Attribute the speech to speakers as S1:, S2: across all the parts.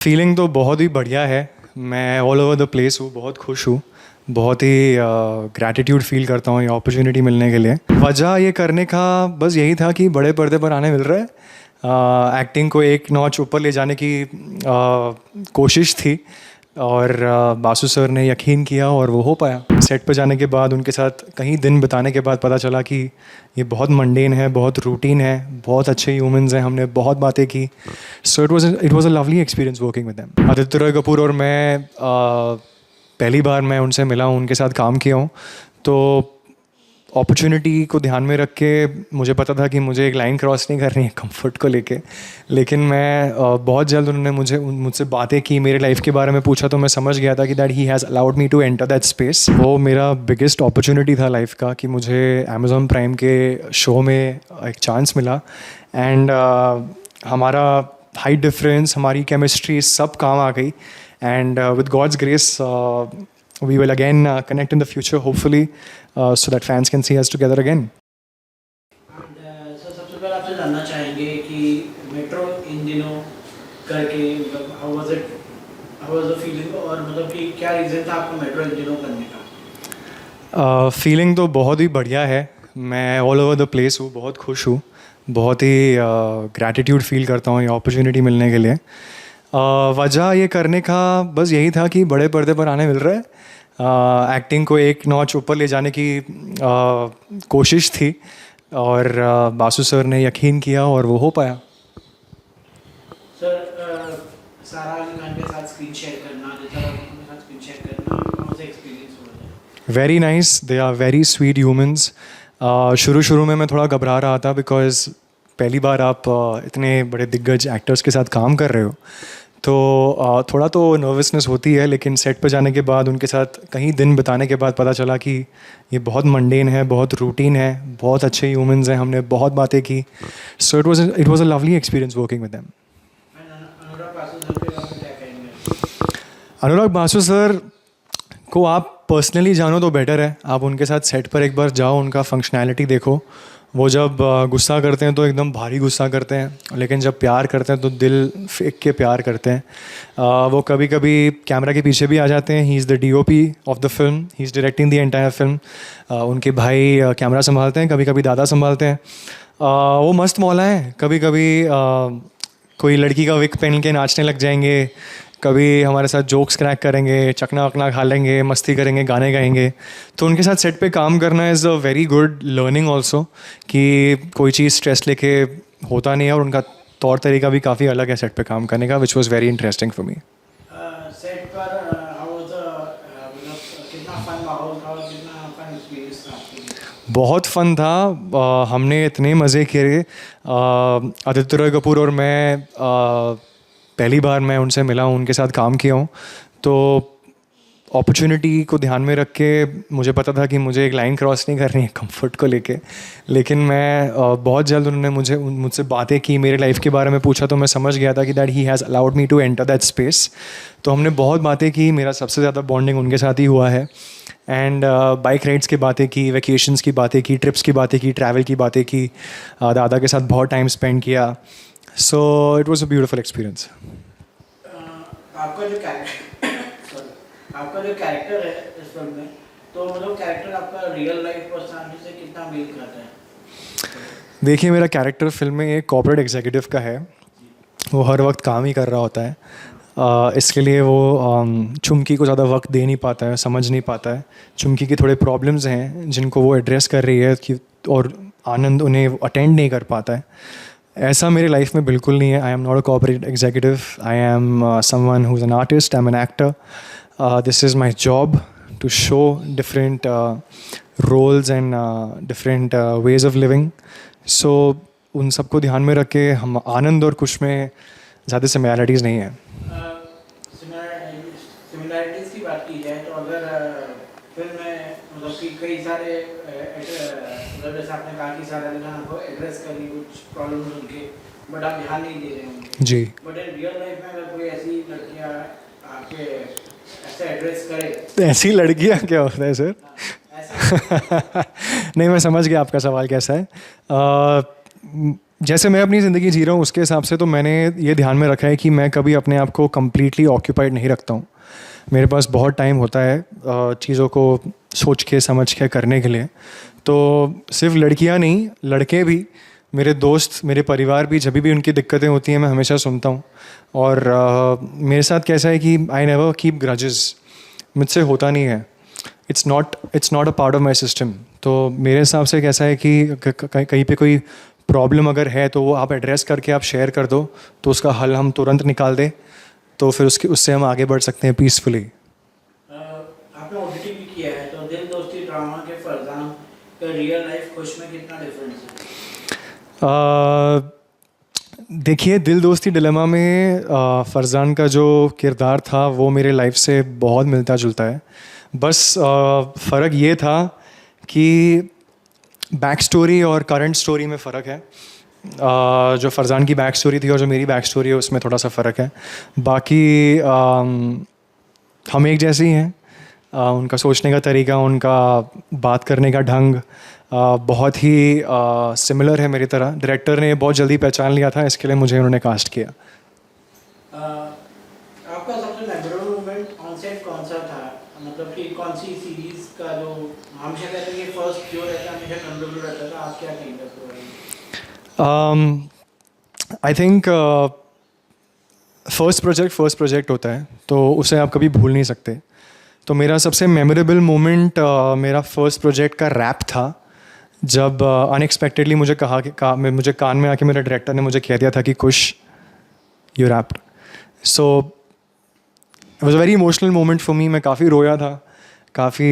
S1: Feeling तो बहुत ही बढ़िया है। मैं ऑल ओवर द प्लेस हूँ, बहुत खुश हूँ, बहुत ही ग्रैटिट्यूड फील करता हूँ ये अपॉर्चुनिटी मिलने के लिए। वजह ये करने का बस यही था कि बड़े पर्दे पर आने मिल रहा है। एक्टिंग को एक नॉच ऊपर ले जाने की कोशिश थी और बासु सर ने यकीन किया और वो हो पाया। सेट पर जाने के बाद उनके साथ कई दिन बिताने के बाद पता चला कि ये बहुत मंडेन है, बहुत रूटीन है, बहुत अच्छे ह्यूमंस हैं। हमने बहुत बातें की। सो it was a lovely experience working with them. Aditya Roy Kapoor और मैं पहली बार मैं उनसे मिला हूँ, उनके साथ काम किया हूँ। तो अपॉर्चुनिटी को ध्यान में रख के मुझे पता था कि मुझे एक लाइन क्रॉस नहीं करनी है कंफर्ट को लेके। लेकिन मैं बहुत जल्द उन्होंने मुझसे बातें की, मेरे लाइफ के बारे में पूछा, तो मैं समझ गया था कि that he has allowed me to enter that space. वो मेरा बिगेस्ट अपॉर्चुनिटी था लाइफ का कि मुझे अमेज़ॉन प्राइम के शो में एक चांस मिला। एंड हमारा हाइट डिफरेंस, हमारी केमिस्ट्री सब काम आ गई। And with God's grace we will again connect in the future, hopefully, so that fans can see us together again.
S2: Sir सबसे पहले आपसे जानना चाहेंगे कि मेट्रो इन दिनों करके मतलब हाउ वाज द फीलिंग, और मतलब कि क्या रीज़न था आपको मेट्रो इन दिनों करने का?
S1: फीलिंग तो बहुत ही बढ़िया है। मैं ऑल ओवर द प्लेस हूँ, बहुत खुश हूँ, बहुत ही ग्रैटिट्यूड फील करता हूँ ये अपॉर्चुनिटी मिलने के लिए। वजह ये करने का बस यही था कि बड़े पर्दे पर आने मिल रहा है। एक्टिंग को एक नॉच ऊपर ले जाने की कोशिश थी और बासु सर ने यकीन किया और वो हो पाया।
S2: सर सारा अली खान के साथ स्क्रीन शेयर करना, जैसा के साथ स्क्रीन शेयर करना, कौन सा एक्सपीरियंस हुआ?
S1: Very nice, they are very sweet humans. शुरू में मैं थोड़ा घबरा रहा था बिकॉज पहली बार आप इतने बड़े दिग्गज एक्टर्स के साथ काम कर रहे हो, तो थोड़ा तो नर्वसनेस होती है। लेकिन सेट पर जाने के बाद उनके साथ कई दिन बिताने के बाद पता चला कि ये बहुत मंडेन है, बहुत रूटीन है, बहुत अच्छे ह्यूमंस हैं। हमने बहुत बातें की। सो it was a lovely experience working with them.
S2: Anurag Basu sir के बारे में क्या कहेंगे?
S1: अनुराग बासु सर को आप पर्सनली जानो तो बेटर है। आप उनके साथ सेट पर एक बार जाओ, उनका फंक्शनैलिटी देखो। वो जब गुस्सा करते हैं तो एकदम भारी गुस्सा करते हैं, लेकिन जब प्यार करते हैं तो दिल फेंक के प्यार करते हैं। वो कभी कभी कैमरा के पीछे भी आ जाते हैं। He is the DOP of the film, he is directing the entire film. उनके भाई कैमरा संभालते हैं, कभी कभी दादा संभालते हैं। वो मस्त मौला हैं। कभी कभी कोई लड़की का विक पहन के नाचने लग जाएंगे, कभी हमारे साथ जोक्स क्रैक करेंगे, चकना वकना खा लेंगे, मस्ती करेंगे, गाने गाएंगे। तो उनके साथ सेट पे काम करना is a very good learning also, कि कोई चीज़ स्ट्रेस लेके होता नहीं है। और उनका तौर तरीका भी काफ़ी अलग है सेट पे काम करने का, which was very interesting for me.
S2: Set पर हाउ वाज द मतलब कितना फन माहौल था और कितना फन एक्सपीरियंस था आपके लिए?
S1: बहुत फ़न था। हमने इतने मज़े किए। आदित्य रॉय कपूर और मैं पहली बार मैं उनसे मिला हूँ, उनके साथ काम किया हूँ। तो अपॉर्चुनिटी को ध्यान में रख के मुझे पता था कि मुझे एक लाइन क्रॉस नहीं करनी है कंफर्ट को लेके। लेकिन मैं बहुत जल्द उन्होंने मुझसे बातें की, मेरे लाइफ के बारे में पूछा, तो मैं समझ गया था कि that he has allowed me to enter that space. तो हमने बहुत बातें की। मेरा सबसे ज़्यादा बॉन्डिंग उनके साथ ही हुआ है। एंड बाइक राइड्स की बातें की, वेकेशंस की बातें की, ट्रिप्स की बातें की, ट्रैवल की बातें की, दादा के साथ बहुत टाइम स्पेंड किया। So it was a beautiful experience.
S2: आपका जो कैरेक्टर है इस फिल्म में, तो मतलब कैरेक्टर आपका रियल लाइफ पर्सनालिटी से कितना मेल खाता है?
S1: देखिए, मेरा कैरेक्टर फिल्म में एक कॉर्पोरेट एग्जीक्यूटिव का है। वो हर वक्त काम ही कर रहा होता है। इसके लिए वो चुमकी को ज़्यादा वक्त दे नहीं पाता है, समझ नहीं पाता है। चुमकी की थोड़े प्रॉब्लम्स हैं जिनको वो एड्रेस कर रही है कि, और आनंद उन्हें अटेंड नहीं कर पाता है। ऐसा मेरे लाइफ में बिल्कुल नहीं है। I am not a corporate executive. I am someone who is an artist, I am an actor. This is my job to show different roles and different ways of living. So उन सबको ध्यान में रख के हम आनंद और कुश में ज़्यादा सिमिलैरिटीज़ नहीं है।
S2: सिमिलैरिटीज़ की बात की जाए तो अगर फिल्म में मतलब कि कई सारे मतलब जैसे आपने कहा कि सारे लोगों को एड्रेस करनी कुछ प्रॉब्लम्स उनके, बट आप ध्यान नहीं दे रहे होंगे
S1: जी।
S2: बट इन रियल लाइफ में अगर कोई ऐसी लड़कियां आपके ऐसे एड्रेस करे,
S1: ऐसी लड़कियाँ क्या होता है सर?
S2: ऐसे
S1: नहीं, मैं समझ गया आपका सवाल कैसा है। जैसे मैं अपनी ज़िंदगी जी रहा हूँ उसके हिसाब से तो मैंने ये ध्यान में रखा है कि मैं कभी अपने आप को कम्प्लीटली ऑक्यूपाइड नहीं रखता हूँ। मेरे पास बहुत टाइम होता है चीज़ों को सोच के समझ के करने के लिए। तो सिर्फ लड़कियाँ नहीं, लड़के भी, मेरे दोस्त, मेरे परिवार भी, जब भी उनकी दिक्कतें होती हैं मैं हमेशा सुनता हूँ। और मेरे साथ कैसा है कि आई नेवर कीप ग्रजेस, मुझसे होता नहीं है। It's not a part of my system. तो मेरे हिसाब से कैसा है कि कहीं पे कोई प्रॉब्लम अगर है तो वो आप एड्रेस करके आप शेयर कर दो, तो उसका हल हम तुरंत निकाल दें, तो फिर उससे हम आगे बढ़ सकते हैं पीसफुली।
S2: आपने ओटीटी भी किया है, तो दिल दोस्ती ड्रामा के फरजान का रियल लाइफ खुश में कितना डिफरेंस है?
S1: देखिए, दिल दोस्ती डिलेमा में फरजान का जो किरदार था वो मेरे लाइफ से बहुत मिलता जुलता है। बस फ़र्क ये था कि बैक स्टोरी और करंट स्टोरी में फ़र्क है। जो फरजान की बैक स्टोरी थी और जो मेरी बैक स्टोरी है उसमें थोड़ा सा फ़र्क है। बाकी हम एक जैसे ही हैं। उनका सोचने का तरीका, उनका बात करने का ढंग बहुत ही सिमिलर है मेरी तरह। डायरेक्टर ने बहुत जल्दी पहचान लिया था, इसके लिए मुझे उन्होंने कास्ट किया।
S2: आपका सबसे मेमोरेबल मोमेंट ऑन सेट कौन सा था? मतलब कि कौन सी सीरीज का जो हमेशा कहते हैं कि फर्स्ट जो रहता है हमेशा मेमोरेबल रहता था, आप क्या कहेंगे उसके बारे में?
S1: आई थिंक फर्स्ट प्रोजेक्ट होता है तो उसे आप कभी भूल नहीं सकते। तो मेरा सबसे मेमोरेबल मोमेंट मेरा फर्स्ट प्रोजेक्ट का रैप था, जब अनएक्सपेक्टेडली मुझे मुझे कान में आके मेरे डायरेक्टर ने मुझे कह दिया था कि Kush, you rapped. So it was a very emotional moment for me. मैं काफ़ी रोया था, काफ़ी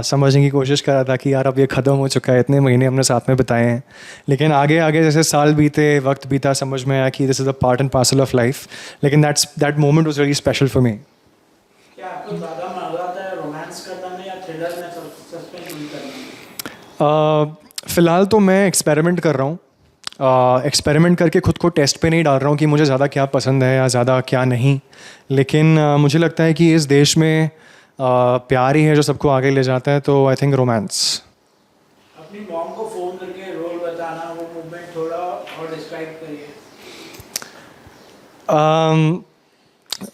S1: समझने की कोशिश कर रहा था कि यार अब ये ख़त्म हो चुका है, इतने महीने हमने साथ में बिताए हैं। लेकिन आगे आगे जैसे साल बीते, वक्त बीता, समझ में आया कि this is a part and parcel of life. लेकिन that moment was very special for me.
S2: क्या आपको ज़्यादा मजा आता है रोमांस करना में या थ्रिलर में, सस्पेंस करना में?
S1: फ़िलहाल तो मैं एक्सपेरिमेंट कर रहा हूँ। एक्सपेरिमेंट करके ख़ुद को टेस्ट पे नहीं डाल रहा हूँ कि मुझे ज़्यादा क्या पसंद है या ज़्यादा क्या नहीं। लेकिन मुझे लगता है कि इस देश में प्यार ही है जो सबको आगे ले जाता है। तो आई थिंक रोमांस।
S2: अपनी मॉम को फ़ोन करके रोल बताना, वो मूवमेंट थोड़ा और डिस्क्राइब करिए।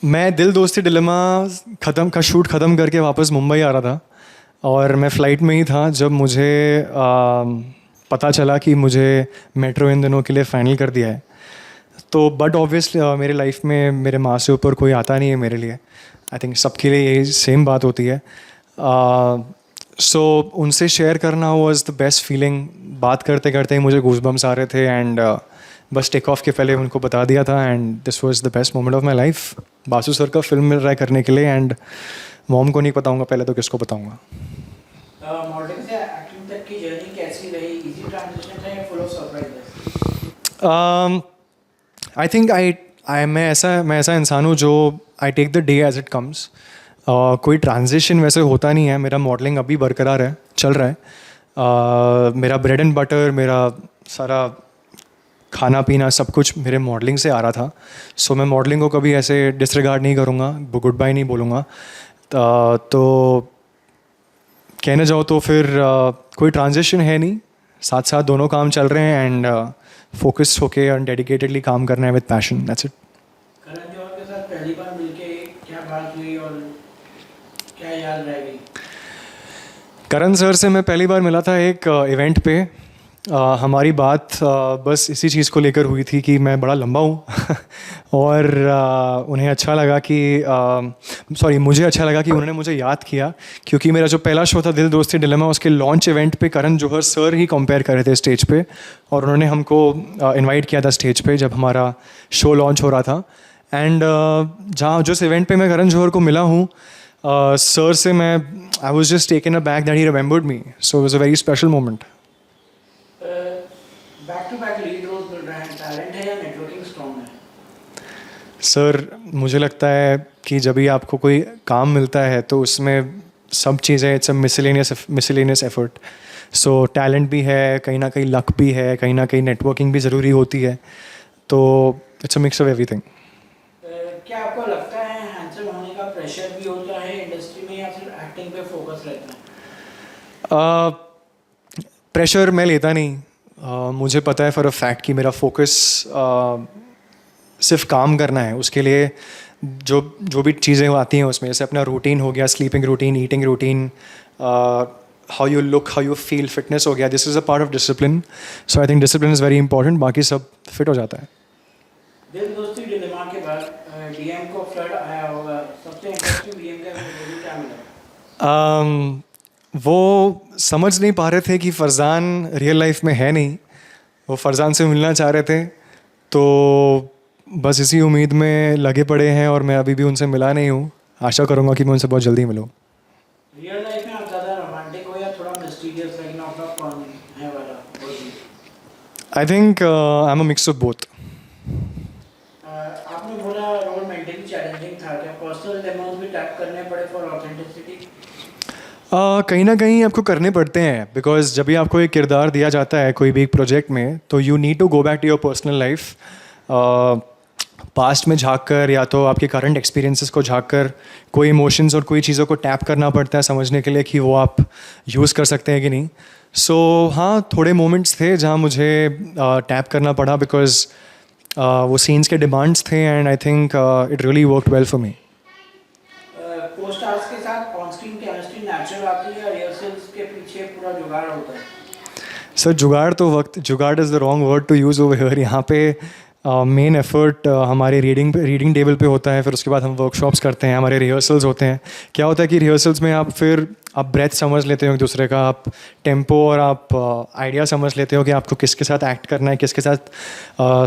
S1: मैं दिल दोस्ती डिलेमा शूट ख़त्म करके वापस मुंबई आ रहा था और मैं फ़्लाइट में ही था जब मुझे पता चला कि मुझे मेट्रो इन दिनों के लिए फ़ाइनल कर दिया है। तो बट ऑब्वियसली मेरे लाइफ में मेरे माँ से ऊपर कोई आता नहीं है मेरे लिए। आई थिंक सबके लिए यही सेम बात होती है। सो उनसे शेयर करना वाज द बेस्ट फीलिंग। बात करते करते ही मुझे गूज़बम्स आ रहे थे एंड बस टेक ऑफ के पहले उनको बता दिया था and this was the best moment of my life. Basu sir का फिल्म मिल रहा है करने के लिए एंड मॉम को नहीं बताऊंगा पहले तो किसको बताऊंगा।
S2: मॉडलिंग से एक्टिंग तक की जर्नी कैसी रही? इजी ट्रांजिशन था या full of surprises?
S1: I think मैं ऐसा इंसान हूँ जो I take the day as it comes. कोई ट्रांजिशन वैसे होता नहीं है। मेरा मॉडलिंग अभी बरकरार है, चल रहा है। मेरा ब्रेड एंड बटर, मेरा सारा खाना पीना सब कुछ मेरे मॉडलिंग से आ रहा था। सो मैं मॉडलिंग को कभी ऐसे डिसरिगार्ड नहीं करूँगा, गुड बाय नहीं बोलूँगा। तो कहने जाओ तो फिर कोई ट्रांजिशन है नहीं, साथ साथ दोनों काम चल रहे हैं एंड फोकस्ड होके और डेडिकेटेडली काम करना है with passion. That's it.
S2: Karan Johar के साथ पहली बार मिलके क्या बात हुई और क्या याद रह गई?
S1: करण सर से मैं पहली बार मिला था एक इवेंट पे। हमारी बात बस इसी चीज़ को लेकर हुई थी कि मैं बड़ा लंबा हूँ और उन्हें अच्छा लगा कि मुझे अच्छा लगा कि उन्होंने मुझे याद किया, क्योंकि मेरा जो पहला शो था दिल दोस्ती डिलेमा, उसके लॉन्च इवेंट पे करण जौहर सर ही कंपेयर कर रहे थे स्टेज पे और उन्होंने हमको इनवाइट किया था स्टेज पे जब हमारा शो लॉन्च हो रहा था। एंड जिस इवेंट पे मैं करण जौहर को मिला हूँ सर से, मैं I was just taken aback that he remembered me. So it was a very special moment.
S2: Back to back lead role मिल रहा है, टैलेंट है या नेटवर्किंग स्ट्रॉन्ग है?
S1: सर मुझे लगता है कि जब भी आपको कोई काम मिलता है तो उसमें सब चीज़ें, it's a miscellaneous effort. So talent भी है, कहीं ना कहीं लक भी है, कहीं ना कहीं नेटवर्किंग भी ज़रूरी होती है। तो it's a mix of everything.
S2: क्या आपको लगता है हैंडसम होने का प्रेशर भी होता है इंडस्ट्री में या सिर्फ एक्टिंग पे फोकस रहता है?
S1: प्रेशर मैं लेता नहीं। मुझे पता है फॉर अ फैक्ट कि मेरा फोकस सिर्फ काम करना है। उसके लिए जो जो भी चीज़ें आती हैं उसमें, जैसे अपना रूटीन हो गया, sleeping routine, eating routine, how you look, how you feel, fitness हो गया, this is a part of discipline. So I think discipline is very important, बाकी सब फिट हो जाता है।
S2: दिल दोस्ती डिलेमा के बाद डीएम को फ्लड आया होगा, सबसे इंटरेस्टिंग डीएम का रिव्यू क्या मिला?
S1: वो समझ नहीं पा रहे थे कि फरजान रियल लाइफ में है नहीं, वो फरजान से मिलना चाह रहे थे, तो बस इसी उम्मीद में लगे पड़े हैं और मैं अभी भी उनसे मिला नहीं हूँ। आशा करूँगा कि मैं उनसे बहुत जल्दी मिलूँ।
S2: रियल लाइफ में आप ज़्यादा रोमांटिक हो या थोड़ा मिस्टीरियस, लेकिन आपका कौन है वाला?
S1: I think I am a mix of both.
S2: आपने बोला रोल मेंटेन चैलेंजिंग था, क्या पर्सनल डेमोस भी टैप करने पड़े फॉर ऑथेंटिसिटी?
S1: कहीं ना कहीं आपको करने पड़ते हैं, बिकॉज जब भी आपको एक किरदार दिया जाता है कोई भी एक प्रोजेक्ट में, तो you need to go back to your personal life, past में झाँक कर या तो आपके करंट एक्सपीरियंसेस को झाँक कर कोई इमोशंस और कोई चीज़ों को टैप करना पड़ता है समझने के लिए कि वो आप यूज़ कर सकते हैं कि नहीं। सो हाँ, थोड़े मोमेंट्स थे जहाँ मुझे टैप करना पड़ा, बिकॉज वो सीन्स के डिमांड्स थे, and I think it really worked well for me.
S2: को-स्टार्स के साथ ऑन स्क्रीन केमिस्ट्री नेचुरल आती है या रिहर्सल्स के पीछे पूरा जुगाड़ होता है?
S1: Sir jugaad is the wrong word to use over here. यहाँ पे मेन एफर्ट हमारे रीडिंग टेबल पे होता है, फिर उसके बाद हम वर्कशॉप्स करते हैं, हमारे रिहर्सल्स होते हैं। क्या होता है कि रिहर्सल्स में आप ब्रेथ समझ लेते हो एक दूसरे का, आप टेम्पो और आप आइडिया समझ लेते हो कि आपको किसके साथ एक्ट करना है, किसके साथ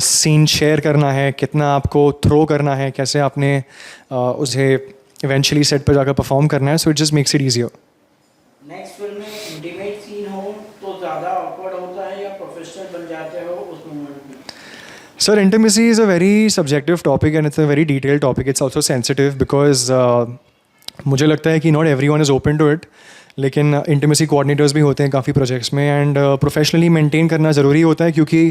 S1: सीन शेयर करना है, कितना आपको थ्रो करना है, कैसे आपने उसे इवेंचुअली सेट पर जाकर परफॉर्म करना है। So it just makes it easier.
S2: Next film में इंटीमेट सीन हो तो ज़्यादा ऑकवर्ड होता है या प्रोफेशनल बन जाते हो उस मोमेंट में?
S1: Sir, intimacy is a very subjective topic and it's a very detailed topic. It's also sensitive because मुझे लगता है कि not everyone is open to it, लेकिन intimacy coordinators भी होते हैं काफ़ी projects में, and professionally maintain करना ज़रूरी होता है, क्योंकि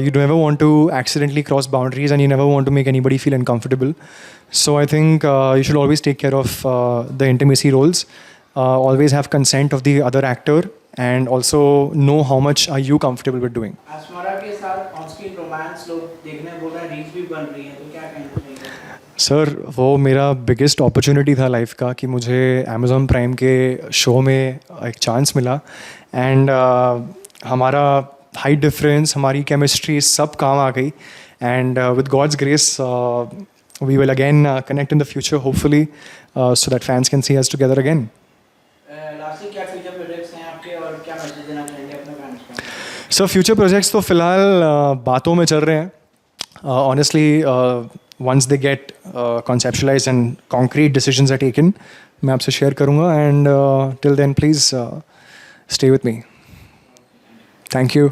S1: you never want to accidentally cross boundaries and you never want to make anybody feel uncomfortable. So I think you should always take care of the intimacy roles. Always have consent of the other actor and also know how much are you comfortable with doing.
S2: आसमारा के साथ on screen romance लोग देखने बोल रहे हैं, reels भी बन रही है, तो क्या कहना चाहिए?
S1: सर, वो मेरा बिगेस्ट अपॉर्चुनिटी था लाइफ का कि मुझे अमेज़ॉन प्राइम के शो में एक चांस मिला, एंड हमारा हाइट डिफरेंस, हमारी केमिस्ट्री सब काम आ गई, and with God's grace we will again connect in the future hopefully, so that fans can see us together again.
S2: Lastly क्या फ्यूचर प्रोजेक्ट्स हैं आपके और क्या मैसेज देना चाहेंगे अपने फैंस को?
S1: सर, फ्यूचर प्रोजेक्ट्स तो फ़िलहाल बातों में चल रहे हैं। Honestly once they get conceptualized and concrete decisions are taken, मैं आपसे शेयर करूँगा, and till then please stay with me. Thank you.